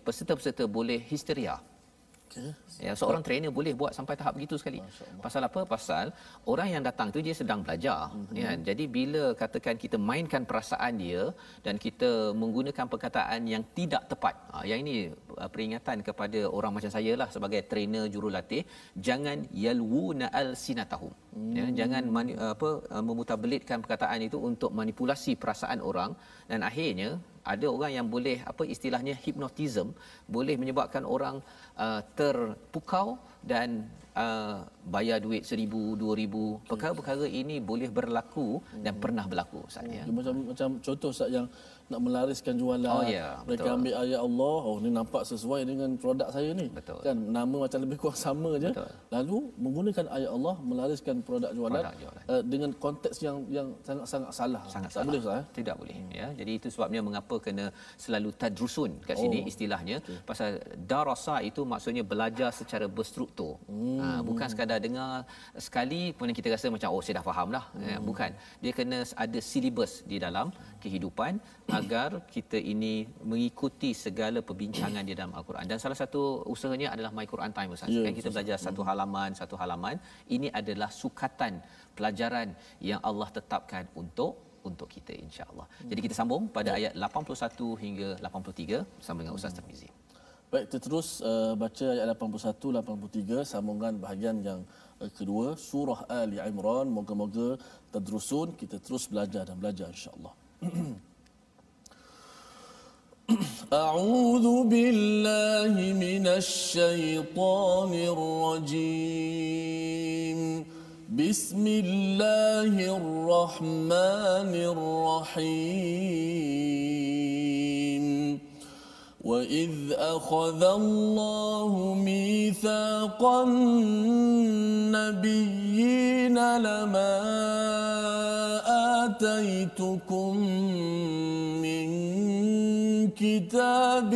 peserta-peserta boleh histeria. Ya, seorang trainer boleh buat sampai tahap begitu sekali. Pasal apa? Pasal orang yang datang tu dia sedang belajar, ya. Jadi bila katakan kita mainkan perasaan dia dan kita menggunakan perkataan yang tidak tepat, yang ini peringatan kepada orang macam saya lah sebagai trainer jurulatih, jangan yalwuna alsinatahum, ya, jangan memutabelitkan perkataan itu untuk manipulasi perasaan orang. Dan akhirnya ada orang yang boleh istilahnya hypnotism, boleh menyebabkan orang terpukau dan bayar duit 1,000, 2,000. Perkara-perkara ini boleh berlaku dan pernah berlaku Ustaz, ya. Macam contoh Ustaz yang nak melariskan jualan, mereka betul. Ambil ayat Allah, ni nampak sesuai dengan produk saya ni, betul. Kan nama macam lebih kurang sama je, betul. Lalu menggunakan ayat Allah melariskan produk jualan, dengan konteks yang sangat salah. Sangat tak salah. boleh Ustaz, tidak boleh, ya. Jadi itu sebabnya mengapa kena selalu tadrusun kat sini istilahnya, pasal darasa itu maksudnya belajar secara berstruktur. Bukan sekadar dengar sekali kemudian kita rasa macam saya dah faham dah. Bukan, dia kena ada silibus di dalam kehidupan agar kita ini mengikuti segala perbincangan di dalam al-Quran. Dan salah satu usahanya adalah My Quran Time Ustaz. Kan kita belajar satu halaman. Ini adalah sukatan pelajaran yang Allah tetapkan untuk kita, insya-Allah. Jadi kita sambung pada ayat 81 hingga 83 bersama dengan Ustaz Tarmizi. Baik, kita terus baca ayat 81 83 sambungan bahagian yang kedua surah Ali Imran. Moga-moga tadrusun, kita terus belajar dan belajar insya-Allah. أعوذ بالله من الشيطان الرجيم بسم الله الرحمن الرحيم وإذ أخذ الله ميثاق النبيين لما آتيتكم من كتاب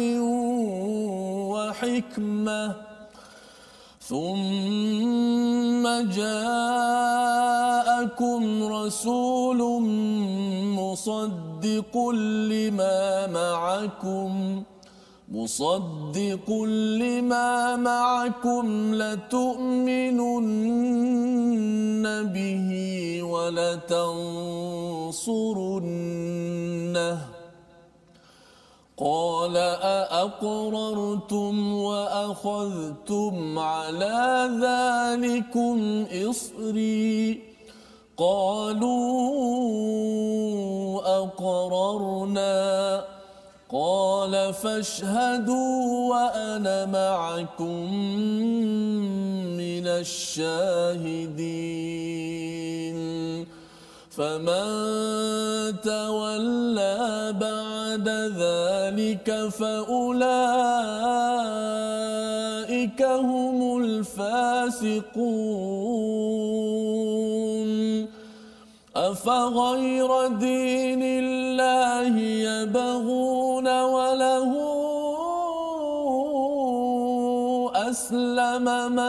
وحكمة ثم جاءكم رسول مصدق لما معكم لتؤمنن به ولتنصرنه قال أأقررتم وأخذتم على ذلكم إصري قالوا أقررنا قال فاشهدوا وأنا معكم من الشاهدين فمن تولى بعد ذلك فأولئك هم الفاسقون أفغير دين الله يبغون وله أسلم من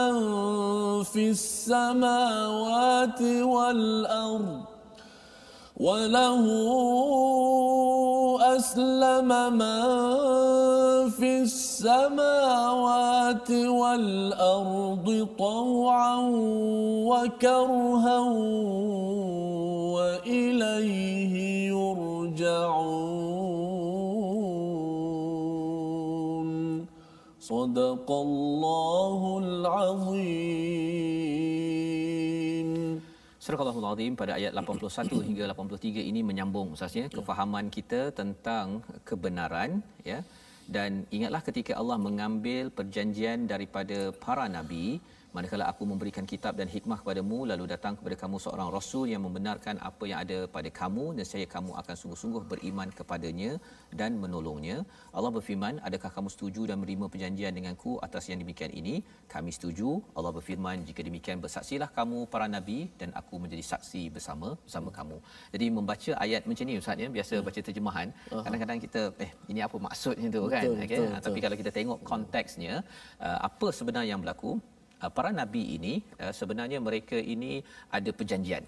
في السماوات والأرض طوعا وكرها وإليه يرجعون صدق الله العظيم. Surah Al-Allahul Azim pada ayat 81 hingga 83 ini menyambung Ustaznya kefahaman kita tentang kebenaran, ya. Dan ingatlah ketika Allah mengambil perjanjian daripada para nabi, manakala aku memberikan kitab dan hikmah kepadamu, lalu datang kepada kamu seorang rasul yang membenarkan apa yang ada pada kamu, nescaya kamu akan sungguh-sungguh beriman kepadanya dan menolongnya. Allah berfirman, adakah kamu setuju dan menerima perjanjian denganku atas yang demikian ini? Kami setuju. Allah berfirman, jika demikian bersaksilah kamu para nabi dan aku menjadi saksi bersama kamu. Jadi membaca ayat macam ni Ustaz, ya, biasa baca terjemahan, kadang-kadang kita ini apa maksudnya tu kan, okay? Betul. Tapi kalau kita tengok konteksnya, apa sebenarnya yang berlaku, para nabi ini sebenarnya mereka ini ada perjanjian.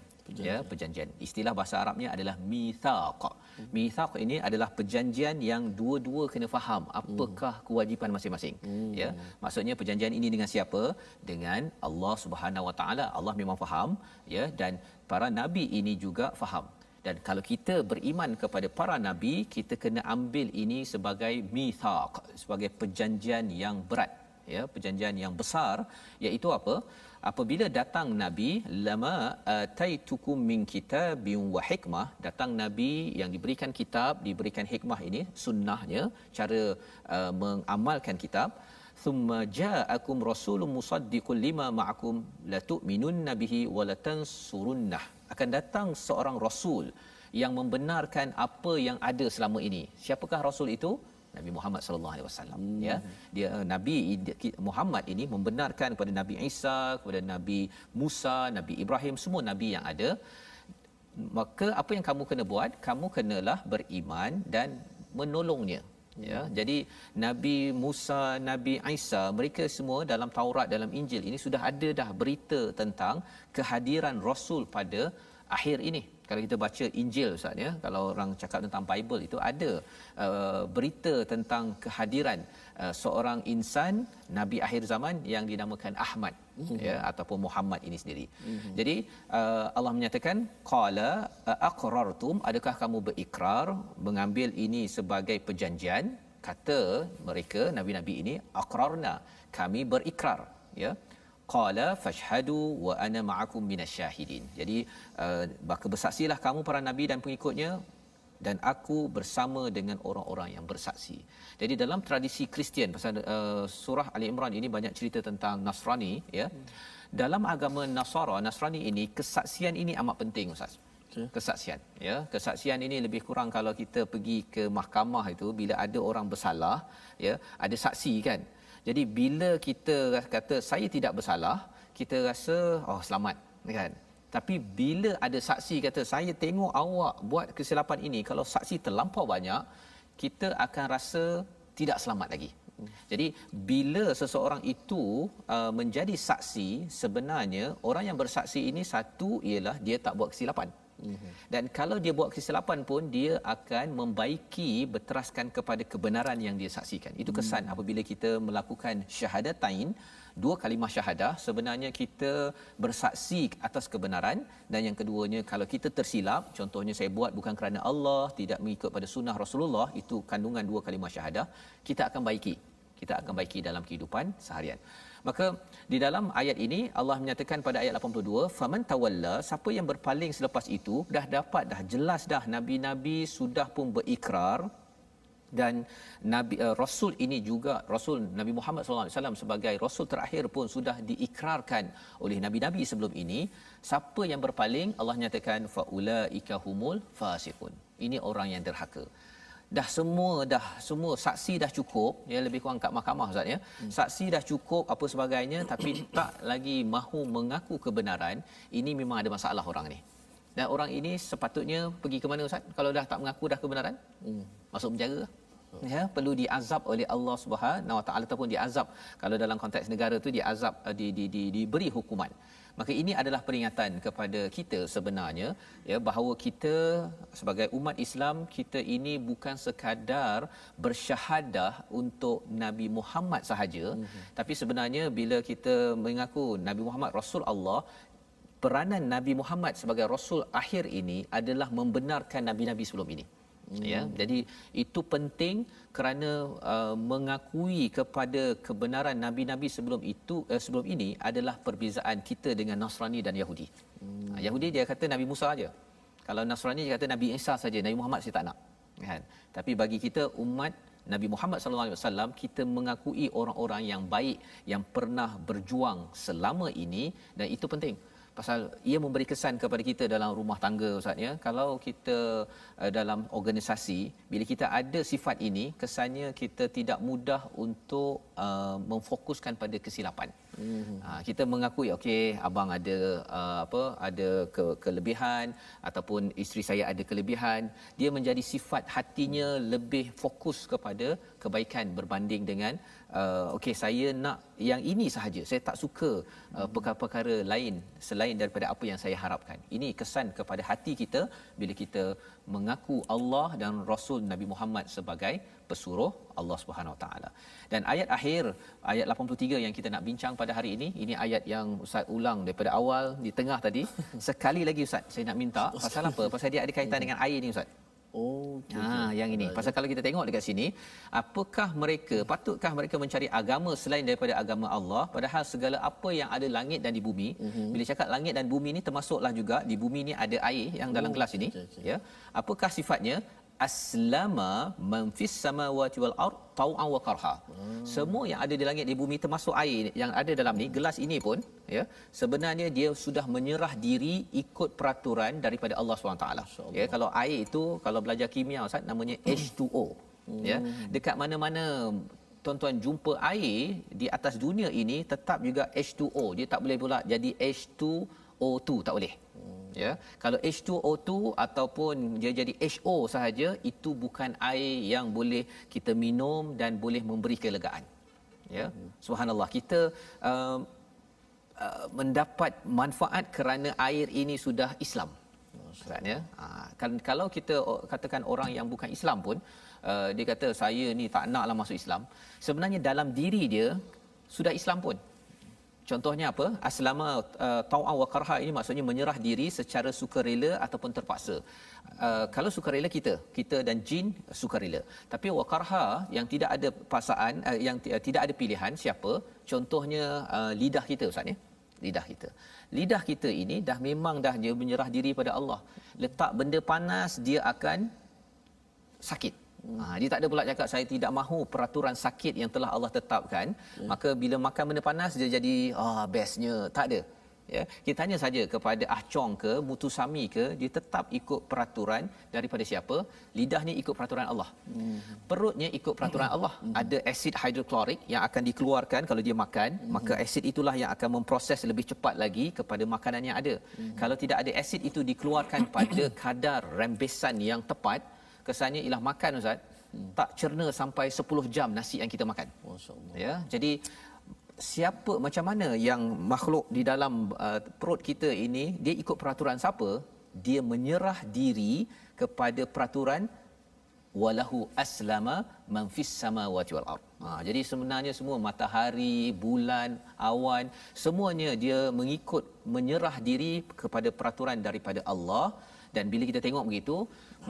Ya, perjanjian. Istilah bahasa Arabnya adalah mitsaq. Mitsaq ini adalah perjanjian yang dua-dua kena faham apakah kewajipan masing-masing. Ya, maksudnya perjanjian ini dengan siapa? Dengan Allah Subhanahu Wa Taala. Allah memang faham, ya, dan para nabi ini juga faham. Dan kalau kita beriman kepada para nabi, kita kena ambil ini sebagai mitsaq, sebagai perjanjian yang berat, ya, perjanjian yang besar, iaitu apa? Apabila datang nabi, lama ataitukum min kitabin wa hikmah, datang nabi yang diberikan kitab, diberikan hikmah, ini sunnahnya cara mengamalkan kitab. Thumma ja'akum rasulun musaddiqul lima ma'akum latu'minunna bihi wa latansurunnah. Akan datang seorang rasul yang membenarkan apa yang ada selama ini. Siapakah rasul itu? Nabi Muhammad sallallahu alaihi wasallam, ya. Dia Nabi Muhammad ini membenarkan kepada Nabi Isa, kepada Nabi Musa, Nabi Ibrahim, semua nabi yang ada. Maka apa yang kamu kena buat? Kamu kenalah beriman dan menolongnya. Ya, jadi Nabi Musa, Nabi Isa, mereka semua dalam Taurat, dalam Injil ini sudah ada dah berita tentang kehadiran rasul pada akhir ini. Kalau kita baca Injil Ustaz, ya, kalau orang cakap tentang Bible itu ada berita tentang kehadiran seorang insan nabi akhir zaman yang dinamakan Ahmad, ya, ataupun Muhammad ini sendiri. Jadi Allah menyatakan qala aqrartum, adakah kamu berikrar mengambil ini sebagai perjanjian? Kata mereka nabi-nabi ini, aqrarna, kami berikrar, ya. Qala fashhadu wa ana ma'akum minasyahidin. Jadi maka bersaksilah kamu para nabi dan pengikutnya, dan aku bersama dengan orang-orang yang bersaksi. Jadi dalam tradisi Kristian, pasal surah Ali Imran ini banyak cerita tentang Nasrani, ya. Dalam agama Nasrani ini, kesaksian ini amat penting, Ustaz. Kesaksian, ya. Kesaksian ini lebih kurang kalau kita pergi ke mahkamah itu, bila ada orang bersalah, ya, ada saksi kan. Jadi bila kita kata saya tidak bersalah, kita rasa oh selamat, kan. Tapi bila ada saksi kata saya tengok awak buat kesilapan ini, kalau saksi terlampau banyak, kita akan rasa tidak selamat lagi. Jadi bila seseorang itu menjadi saksi, sebenarnya orang yang bersaksi ini, satu ialah dia tak buat kesilapan. Dan kalau dia buat kesilapan pun, dia akan membaiki berteraskan kepada kebenaran yang dia saksikan. Itu kesan apabila kita melakukan syahadatain, 2 kalimah syahadah, sebenarnya kita bersaksi atas kebenaran. Dan yang keduanya, kalau kita tersilap, contohnya saya buat bukan kerana Allah, tidak mengikut pada sunnah Rasulullah, itu kandungan 2 kalimah syahadah, kita akan baiki dalam kehidupan seharian. Maka di dalam ayat ini Allah menyatakan pada ayat 82, faman tawalla, siapa yang berpaling selepas itu, dah jelas dah nabi-nabi sudah pun berikrar, dan Rasul ini juga, Rasul Nabi Muhammad SAW sebagai Rasul terakhir pun sudah diikrarkan oleh nabi-nabi sebelum ini. Siapa yang berpaling, Allah nyatakan faulaika humul fasiqun, ini orang yang derhaka. Dah semua saksi dah cukup, ya, lebih kurang kat mahkamah, Ustaz, ya. Saksi dah cukup apa sebagainya, tapi tak lagi mahu mengaku kebenaran. Ini memang ada masalah orang ni. Dan orang ini sepatutnya pergi ke mana, Ustaz? Kalau dah tak mengaku dah kebenaran, masuk penjara. Ya, perlu diazab oleh Allah Subhanahu Wa Taala, ataupun diazab kalau dalam konteks negara tu diazab, diberi hukuman. Maka ini adalah peringatan kepada kita sebenarnya, ya, bahawa kita sebagai umat Islam, kita ini bukan sekadar bersyahadah untuk Nabi Muhammad sahaja, tapi sebenarnya bila kita mengaku Nabi Muhammad Rasul Allah, peranan Nabi Muhammad sebagai Rasul akhir ini adalah membenarkan nabi-nabi sebelum ini. Ya, jadi itu penting kerana mengakui kepada kebenaran nabi-nabi sebelum ini adalah perbezaan kita dengan Nasrani dan Yahudi. Yahudi dia kata Nabi Musa saja. Kalau Nasrani dia kata Nabi Isa saja, Nabi Muhammad saya tak nak. Kan? Tapi bagi kita umat Nabi Muhammad sallallahu alaihi wasallam, kita mengakui orang-orang yang baik yang pernah berjuang selama ini, dan itu penting. Pasal ia memberi kesan kepada kita dalam rumah tangga, Ustaz, ya. Kalau kita dalam organisasi, bila kita ada sifat ini, kesannya kita tidak mudah untuk memfokuskan pada kesilapan. Kita mengakui okey, abang ada ada kelebihan, ataupun isteri saya ada kelebihan. Dia menjadi sifat hatinya lebih fokus kepada kebaikan berbanding dengan okey, saya nak yang ini sahaja, saya tak suka perkara-perkara lain selain daripada apa yang saya harapkan. Ini kesan kepada hati kita bila kita mengaku Allah dan Rasul Nabi Muhammad sebagai pesuruh Allah Subhanahu Wa Taala. Dan ayat akhir, ayat 83 yang kita nak bincang pada hari ini ayat yang Ustaz ulang daripada awal di tengah tadi. Sekali lagi Ustaz, saya nak minta, pasal apa? Pasal dia ada kaitan dengan air ni, Ustaz. Yang ini. Pasal kalau kita tengok dekat sini, patutkah mereka mencari agama selain daripada agama Allah, padahal segala apa yang ada langit dan di bumi. Bila cakap langit dan bumi ni, termasuklah juga di bumi ni ada air yang dalam gelas ini. Ya. Apakah sifatnya? Aslama man fis samawati wal ard tau'an wa karha. Semua yang ada di langit di bumi, termasuk air yang ada dalam ni, gelas ini pun, ya, sebenarnya dia sudah menyerah diri ikut peraturan daripada Allah SWT. Ya, kalau air itu, kalau belajar kimia, Ustaz, namanya H2O. Ya, dekat mana-mana tuan-tuan jumpa air di atas dunia ini, tetap juga H2O. Dia tak boleh pula jadi H2O2, tak boleh. Ya, kalau H2O2 ataupun dia jadi HO sahaja, itu bukan air yang boleh kita minum dan boleh memberi kelegaan. Ya, subhanallah, kita mendapat manfaat kerana air ini sudah Islam. Maksudnya, kalau kita katakan orang yang bukan Islam pun, dia kata saya ni tak naklah masuk Islam, sebenarnya dalam diri dia sudah Islam pun. Contohnya apa? Aslama tau'an wa karha ini maksudnya menyerah diri secara sukarela ataupun terpaksa. Kalau sukarela, kita dan jin sukarela. Tapi wa karha yang tidak ada paksaan, yang tidak ada pilihan, siapa? Contohnya lidah kita, Ustaz, ya. Lidah kita ini dah memang dah dia menyerah diri pada Allah. Letak benda panas, dia akan sakit. Dia tak ada pula cakap saya tidak mahu peraturan sakit yang telah Allah tetapkan, maka bila makan benda panas dia jadi bestnya. Tak ada. Ya, kita tanya saja kepada Ah Chong ke Mutusami ke, dia tetap ikut peraturan daripada siapa? Lidahnya ikut peraturan Allah. Perutnya ikut peraturan Allah. Ada asid hidroklorik yang akan dikeluarkan kalau dia makan, maka asid itulah yang akan memproses lebih cepat lagi kepada makanan yang ada. Kalau tidak ada asid itu dikeluarkan pada kadar rembesan yang tepat, kesannya ialah makan Ustaz, tak cerna sampai 10 jam nasi yang kita makan. Masya-Allah. Ya, jadi siapa, macam mana yang makhluk di dalam perut kita ini, dia ikut peraturan siapa? Dia menyerah diri kepada peraturan walahu aslama man fis samawati wal ard. Jadi sebenarnya semua matahari, bulan, awan, semuanya dia mengikut, menyerah diri kepada peraturan daripada Allah. Dan bila kita tengok begitu,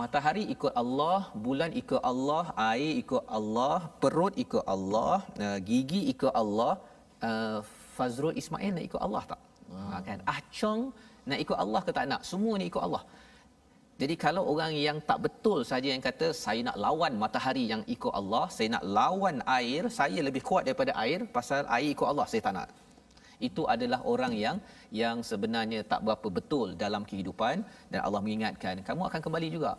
matahari ikut Allah, bulan ikut Allah, air ikut Allah, perut ikut Allah, gigi ikut Allah, Fazrul Ismail nak ikut Allah tak? Kan? Ah Chong nak ikut Allah ke tak nak? Semua ni ikut Allah. Jadi kalau orang yang tak betul saja yang kata saya nak lawan matahari yang ikut Allah, saya nak lawan air, saya lebih kuat daripada air pasal air ikut Allah, saya tak nak. Itu adalah orang yang sebenarnya tak berapa betul dalam kehidupan. Dan Allah mengingatkan, kamu akan kembali juga.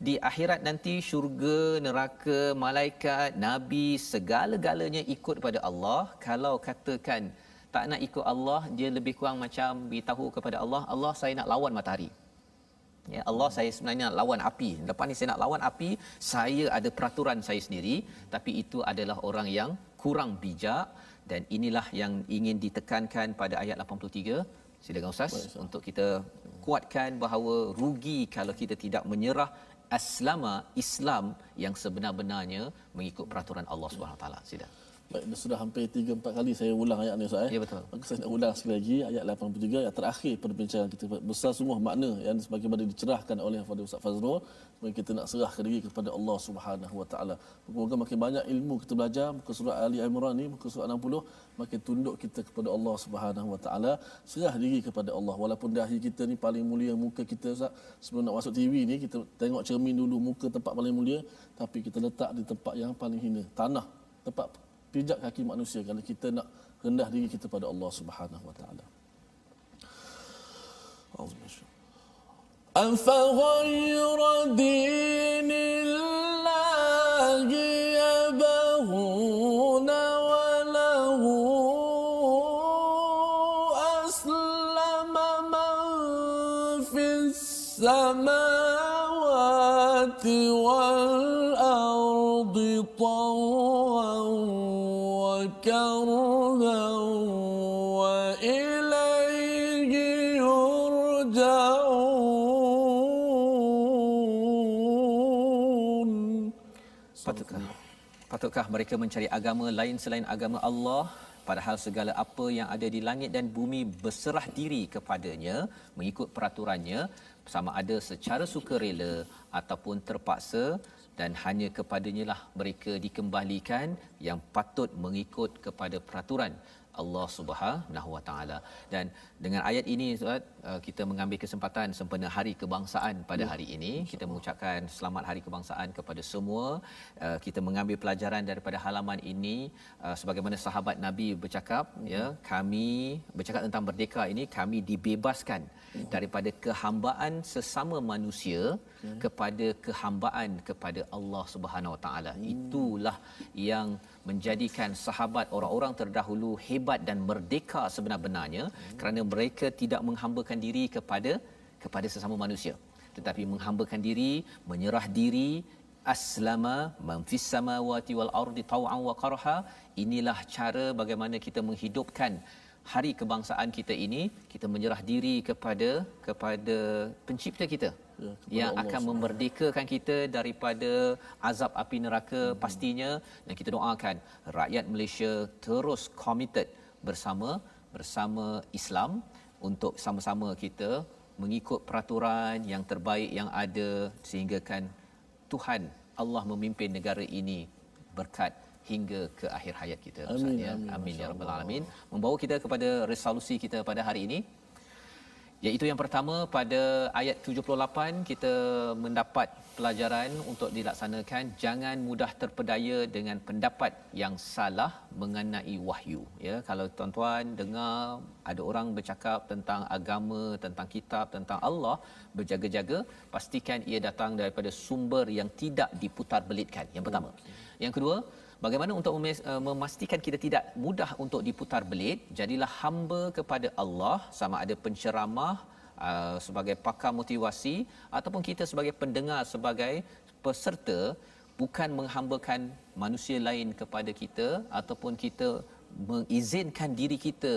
Di akhirat nanti syurga, neraka, malaikat, nabi, segala-galanya ikut pada Allah. Kalau katakan tak nak ikut Allah, dia lebih kurang macam beritahu kepada Allah, Allah saya nak lawan matahari. Ya, Allah saya sebenarnya nak lawan api. Lepas ni saya nak lawan api, saya ada peraturan saya sendiri. Tapi itu adalah orang yang kurang bijak. Dan inilah yang ingin ditekankan pada ayat 83. Silakan Ustaz. Baik, untuk kita kuatkan bahawa rugi kalau kita tidak menyerah aslama, Islam yang sebenar-benarnya mengikut peraturan Allah Subhanahu Wa Taala. Sila. Baik, dah sudah hampir 3-4 kali saya ulang ayat ni Ustaz. Ya, betul. Maka saya nak ulang sekali lagi ayat 83, ayat terakhir perbincangan kita. Besar sungguh makna yang sebagaimana dicerahkan oleh Fadil Ustaz Fazrul. Maka kita nak serahkan diri kepada Allah Subhanahu Wa Taala. Moga makin banyak ilmu kita belajar muka surah Ali Imran ni, muka surah 60, makin tunduk kita kepada Allah Subhanahu Wa Taala, serah diri kepada Allah. Walaupun dahi kita ni paling mulia muka kita Ustaz. Sebelum nak masuk TV ni kita tengok cermin dulu muka tempat paling mulia, tapi kita letak di tempat yang paling hina, tanah, tempat pijak kaki manusia kalau kita nak rendah diri kita pada Allah Subhanahu Wa Taala. Auzubillahi. أفغير دين الله يبغون وله أسلم من في السماوات والأرض طوعا وكرها وإليه يرجعون. Patutkah mereka mencari agama lain selain agama Allah, padahal segala apa yang ada di langit dan bumi berserah diri kepadanya mengikut peraturannya, sama ada secara sukarela ataupun terpaksa, dan hanya kepadanya lah mereka dikembalikan yang patut mengikut kepada peraturan Allah Subhanahu Wa Taala. Dan dengan ayat ini Ustaz, kita mengambil kesempatan sempena Hari Kebangsaan pada hari ini. Kita mengucapkan selamat Hari Kebangsaan kepada semua. Kita mengambil pelajaran daripada halaman ini, sebagaimana sahabat Nabi bercakap, ya, kami bercakap tentang merdeka ini, kami dibebaskan daripada kehambaan sesama manusia kepada kehambaan kepada Allah Subhanahu Wa Taala. Itulah yang menjadikan sahabat orang-orang terdahulu hebat dan merdeka sebenar-benarnya, kerana mereka tidak menghambakan diri kepada sesama manusia, tetapi menghambakan diri, menyerah diri, aslama man fis samawati wal ardi taw'an wa karha. Inilah cara bagaimana kita menghidupkan hari kebangsaan kita ini. Kita menyerah diri kepada pencipta kita, yang Allah akan memerdekakan kita daripada azab api neraka pastinya. Dan kita doakan rakyat Malaysia terus committed bersama Islam untuk sama-sama kita mengikut peraturan yang terbaik yang ada, sehingga kan Tuhan Allah memimpin negara ini berkat hingga ke akhir hayat kita. Amin, ya. amin, Amin ya rabbal alamin. Membawa kita kepada resolusi kita pada hari ini, Iaitu yang pertama, pada ayat 78 kita mendapat pelajaran untuk dilaksanakan jangan mudah terpedaya dengan pendapat yang salah mengenai wahyu. Ya, kalau tuan-tuan dengar ada orang bercakap tentang agama, tentang kitab, tentang Allah, berjaga-jaga, pastikan ia datang daripada sumber yang tidak diputar-belitkan. Yang pertama. Yang kedua, bagaimana untuk memastikan kita tidak mudah untuk diputar belit? Jadilah hamba kepada Allah, sama ada penceramah sebagai pakar motivasi ataupun kita sebagai pendengar, sebagai peserta, bukan menghambakan manusia lain kepada kita ataupun kita mengizinkan diri kita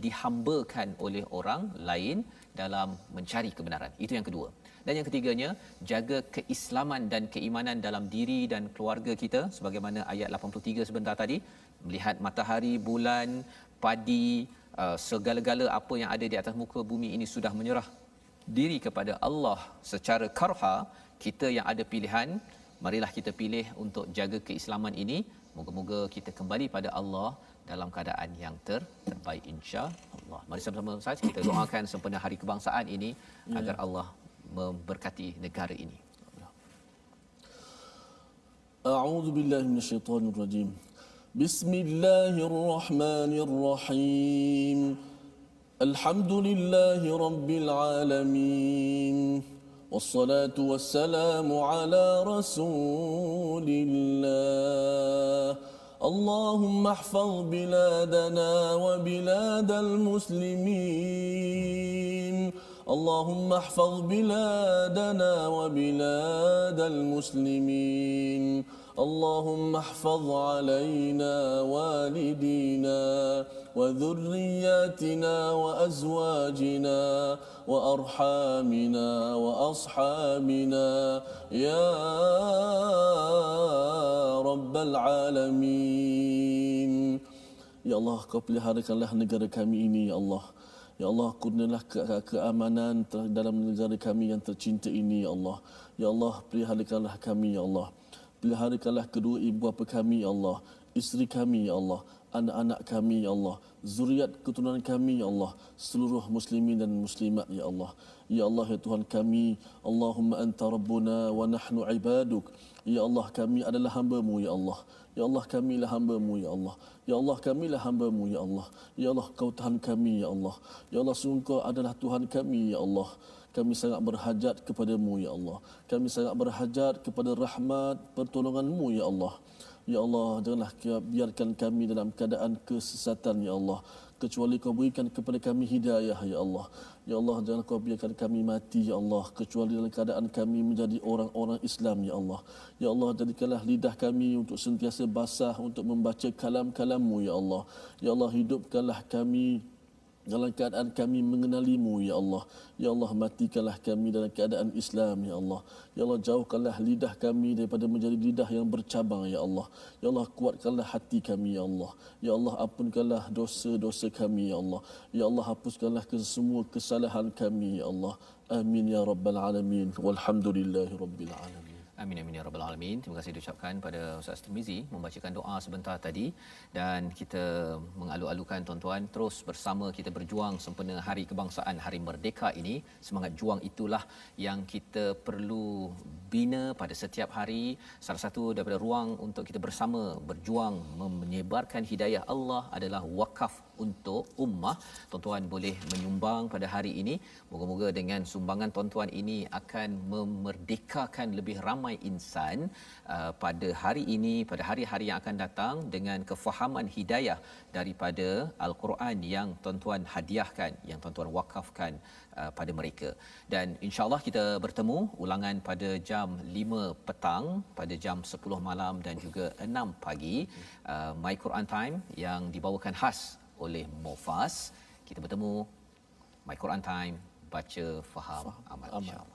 dihambakan oleh orang lain dalam mencari kebenaran. Itu yang kedua. Dan yang ketiganya, jaga keislaman dan keimanan dalam diri dan keluarga kita, sebagaimana ayat 83 sebentar tadi, melihat matahari, bulan, padi, segala-gala apa yang ada di atas muka bumi ini sudah menyerah diri kepada Allah secara karha. Kita yang ada pilihan, marilah kita pilih untuk jaga keislaman ini. Moga-moga kita kembali pada Allah dalam keadaan yang terbaik, insya-Allah. Mari sama-sama Ustaz kita doakan sempena Hari Kebangsaan ini agar Allah memberkati negara ini. A'udzu billahi minasyaitonir rajim. Bismillahirrahmanirrahim. Alhamdulillahi rabbil alamin. Wassalatu wassalamu ala Rasulillah. Allahumma ihfaz biladana wa biladal muslimin. اللهم احفظ بلادنا وبلاد المسلمين. اللهم احفظ علينا والدينا وذرياتنا وأزواجنا وأرحامنا وأصحابنا يا رب العالمين. Ya Allah, Kau peliharakanlah negara kami ini, Ya Allah. Ya Allah, kurnialah keamanan dalam negara kami yang tercinta ini, Ya Allah. Ya Allah, peliharakanlah kami, Ya Allah. Peliharakanlah kedua ibu bapa kami, Ya Allah. Isteri kami, Ya Allah. Anak-anak kami, Ya Allah. Zuriat keturunan kami, Ya Allah. Seluruh muslimin dan muslimat, Ya Allah. Ya Allah, ya Tuhan kami. Allahumma anta rabbuna wa nahnu ibaduk. Ya Allah, kami adalah hamba-Mu, Ya Allah. Ya Allah, kamilah hamba-Mu, Ya Allah. Ya Allah, kamilah hamba-Mu, Ya Allah. Ya Allah, Kau Tuhan kami, Ya Allah. Ya Allah, sungguh Kau adalah Tuhan kami, Ya Allah. Kami sangat berhajat kepada-Mu, Ya Allah. Kami sangat berhajat kepada rahmat pertolongan-Mu, Ya Allah. Ya Allah, janganlah biarkan kami dalam keadaan kesesatan, Ya Allah. Kecuali Kau berikan kepada kami hidayah, Ya Allah. Ya Allah, janganlah Kau biarkan kami mati, Ya Allah. Kecuali dalam keadaan kami menjadi orang-orang Islam, Ya Allah. Ya Allah, jadikanlah lidah kami untuk sentiasa basah untuk membaca kalam-kalam-Mu, Ya Allah. Ya Allah, hidupkanlah kami dalam keadaan kami mengenali-Mu, Ya Allah. Ya Allah, matikanlah kami dalam keadaan Islam, Ya Allah. Ya Allah, jauhkanlah lidah kami daripada menjadi lidah yang bercabang, Ya Allah. Ya Allah, kuatkanlah hati kami, Ya Allah. Ya Allah, ampunkanlah dosa-dosa kami, Ya Allah. Ya Allah, hapuskanlah semua kesalahan kami, Ya Allah. Amin ya rabbal alamin. Walhamdulillahi rabbil alamin. Amin amin ya rabbal alamin. Terima kasih diucapkan pada Ustaz Tirmizi membacakan doa sebentar tadi, dan kita mengalu-alukan tuan-tuan terus bersama kita berjuang sempena Hari Kebangsaan, Hari Merdeka ini. Semangat juang itulah yang kita perlu bina pada setiap hari. Salah satu daripada ruang untuk kita bersama berjuang menyebarkan hidayah Allah adalah wakaf untuk ummah. Tuan-tuan boleh menyumbang pada hari ini. Moga-moga dengan sumbangan tuan-tuan ini akan memerdekakan lebih ramai insan pada hari ini, pada hari-hari yang akan datang, dengan kefahaman hidayah daripada Al-Quran yang tuan-tuan hadiahkan, yang tuan-tuan wakafkan pada mereka. Dan insya-Allah kita bertemu ulangan pada jam 5 petang, pada jam 10 malam dan juga 6 pagi. My Quran Time yang dibawakan khas oleh Mofas. Kita bertemu My Quran Time, baca, faham, amal, insya-Allah.